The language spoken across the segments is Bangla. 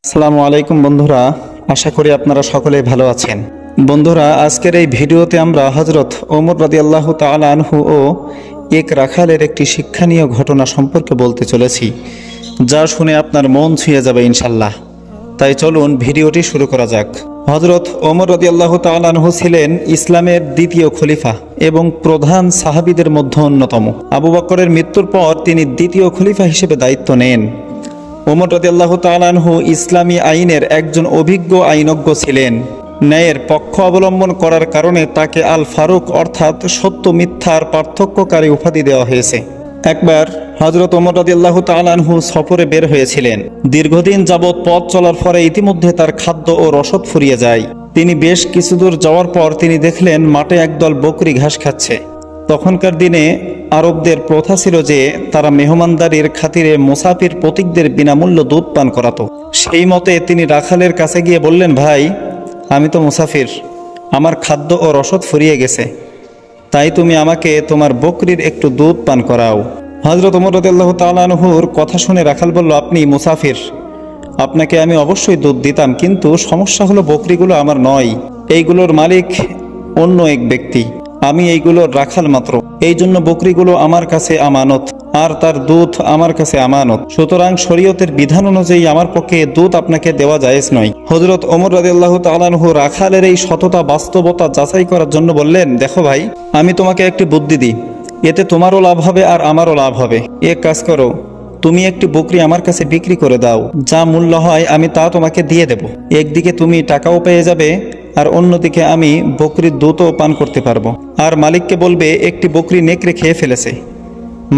আসসালামু আলাইকুম বন্ধুরা, আশা করি আপনারা সকলেই ভালো আছেন। বন্ধুরা, আজকের এই ভিডিওতে আমরা হযরত ওমর রাদিয়াল্লাহু তাআলা আনহু ও এক রাখালের একটি শিক্ষণীয় ঘটনা সম্পর্কে বলতে চলেছি, যা শুনে আপনার মন ছুঁয়ে যাবে ইনশাল্লাহ। তাই চলুন ভিডিওটি শুরু করা যাক। হযরত ওমর রাদিয়াল্লাহু তাআলা আনহু ছিলেন ইসলামের দ্বিতীয় খলিফা এবং প্রধান সাহাবীদের মধ্যে অন্যতম। আবু বকরের মৃত্যুর পর তিনি দ্বিতীয় খলিফা হিসেবে দায়িত্ব নেন। ওমর রাদিয়াল্লাহু তাআলা আনহু ইসলামী আইনের একজন অভিজ্ঞ আইনজ্ঞ ছিলেন। ন্যায়ের পক্ষ অবলম্বন করার কারণে তাকে আল ফারুক অর্থাৎ সত্য মিথ্যার পার্থক্যকারী উপাধি দেওয়া হয়েছে। একবার হযরত ওমর রাদিয়াল্লাহু তাআলা আনহু সফরে বের হয়েছিলেন। দীর্ঘদিন যাবৎ পথ চলার পরে ইতিমধ্যে তার খাদ্য ও রসদ ফুরিয়ে যায়। তিনি বেশ কিছু দূর যাওয়ার পর তিনি দেখলেন মাঠে একদল বকরি ঘাস খাচ্ছে। তখনকার দিনে আরবদের প্রথা ছিল যে তারা মেহমানদারির খাতিরে মুসাফির প্রতীকদের বিনামূল্য দুধ পান করাতো। সেই মতে তিনি রাখালের কাছে গিয়ে বললেন, ভাই, আমি তো মুসাফির, আমার খাদ্য ও রসদ ফুরিয়ে গেছে, তাই তুমি আমাকে তোমার বকরির একটু দুধ পান করাও। হযরত ওমর রাদিয়াল্লাহু তাআলা আনহুর কথা শুনে রাখাল বলল, আপনি মুসাফির, আপনাকে আমি অবশ্যই দুধ দিতাম, কিন্তু সমস্যা হলো বকরিগুলো আমার নয়, এইগুলোর মালিক অন্য এক ব্যক্তি, আমি এইগুলোর রাখাল মাত্র। এই জন্য বকরিগুলো আমার কাছে আমানত, আর তার দুধ আমার কাছে আমানত। সুতরাং শরীয়তের বিধান অনুযায়ী আমার পক্ষে দুধ আপনাকে দেওয়া জায়েজ নয়। হযরত ওমর রাদিয়াল্লাহু তাআলা আনহু রাখালের এই সততা বাস্তবতা যাচাই করার জন্য বললেন, দেখো ভাই, আমি তোমাকে একটি বুদ্ধি দিই, এতে তোমারও লাভ হবে আর আমারও লাভ হবে। এক কাজ করো, তুমি একটি বকরি আমার কাছে বিক্রি করে দাও, যা মূল্য হয় আমি তা তোমাকে দিয়ে দেব। একদিকে তুমি টাকাও পেয়ে যাবে, আর অন্যদিকে আমি বকরির দুধও পান করতে পারবো। আর মালিককে বলবে একটি বকরি নেকড়ে খেয়ে ফেলেছে।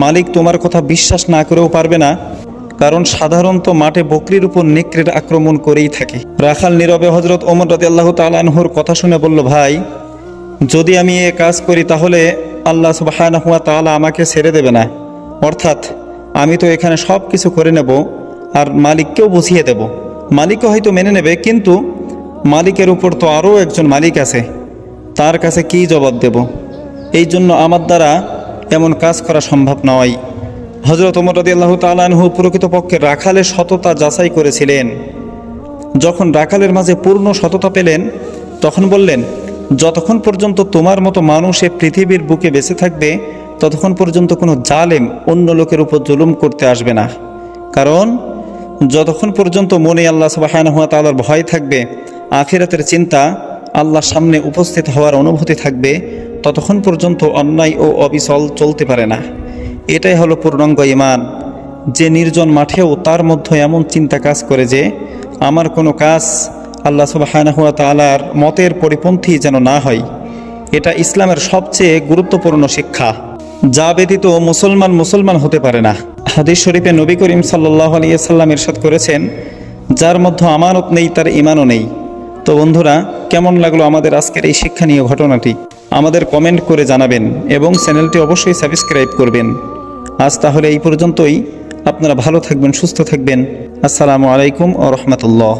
মালিক তোমার কথা বিশ্বাস না করেও পারবে না, কারণ সাধারণত মাঠে বকরির উপর নেকড়ের আক্রমণ করেই থাকে। রাখাল নীরবে হযরত ওমর রাদিয়াল্লাহু তাআলা আনহুর কথা শুনে বলল, ভাই, যদি আমি এ কাজ করি তাহলে আল্লাহ সুবহানাহু ওয়া তাআলা আমাকে ছেড়ে দেবে না। অর্থাৎ আমি তো এখানে সব কিছু করে নেব আর মালিককেও বুঝিয়ে দেব। মালিকও হয়তো মেনে নেবে, কিন্তু মালিকের উপর তো আরও একজন মালিক আছে, তার কাছে কি জবাব দেব? এই জন্য আমার দ্বারা এমন কাজ করা সম্ভব নয়। হযরত ওমর রাদিয়াল্লাহু তাআলা আনহু প্রকৃতপক্ষে রাখালের সততা যাচাই করেছিলেন। যখন রাখালের মাঝে পূর্ণ সততা পেলেন, তখন বললেন, যতক্ষণ পর্যন্ত তোমার মতো মানুষ এ পৃথিবীর বুকে বেঁচে থাকবে, ততক্ষণ পর্যন্ত কোনো জালেম অন্য লোকের উপর জুলুম করতে আসবে না। কারণ যতক্ষণ পর্যন্ত মনে আল্লাহ সুবহানাহু ওয়া তাআলার ভয় থাকবে, আখিরাতের চিন্তা, আল্লাহর সামনে উপস্থিত হওয়ার অনুভূতি থাকবে, ততক্ষণ পর্যন্ত অন্যায় ও অবিচল চলতে পারে না। এটাই হলো পূর্ণাঙ্গ ঈমান, যে নির্জন মাঠেও তার মধ্যে এমন চিন্তা কাজ করে যে আমার কোনো কাজ আল্লাহ সুবহানাহু ওয়া তাআলার মতের পরিপন্থী যেন না হয়। এটা ইসলামের সবচেয়ে গুরুত্বপূর্ণ শিক্ষা, যা ব্যতীত মুসলমান হতে পারে না। হাদিস শরীফে নবী করিম সাল্লাল্লাহু আলাইহি ওয়াসাল্লাম ইরশাদ করেছেন, যার মধ্যে আমানত নেই তার ঈমানও নেই। তো বন্ধুরা, কেমন লাগলো আমাদের আজকের এই শিক্ষণীয় ঘটনাটি? আমাদের কমেন্ট করে জানাবেন এবং চ্যানেলটি অবশ্যই সাবস্ক্রাইব করবেন। আজ তাহলে এই পর্যন্তই। আপনারা ভালো থাকবেন, সুস্থ থাকবেন। আসসালামু আলাইকুম ওয়া রাহমাতুল্লাহ।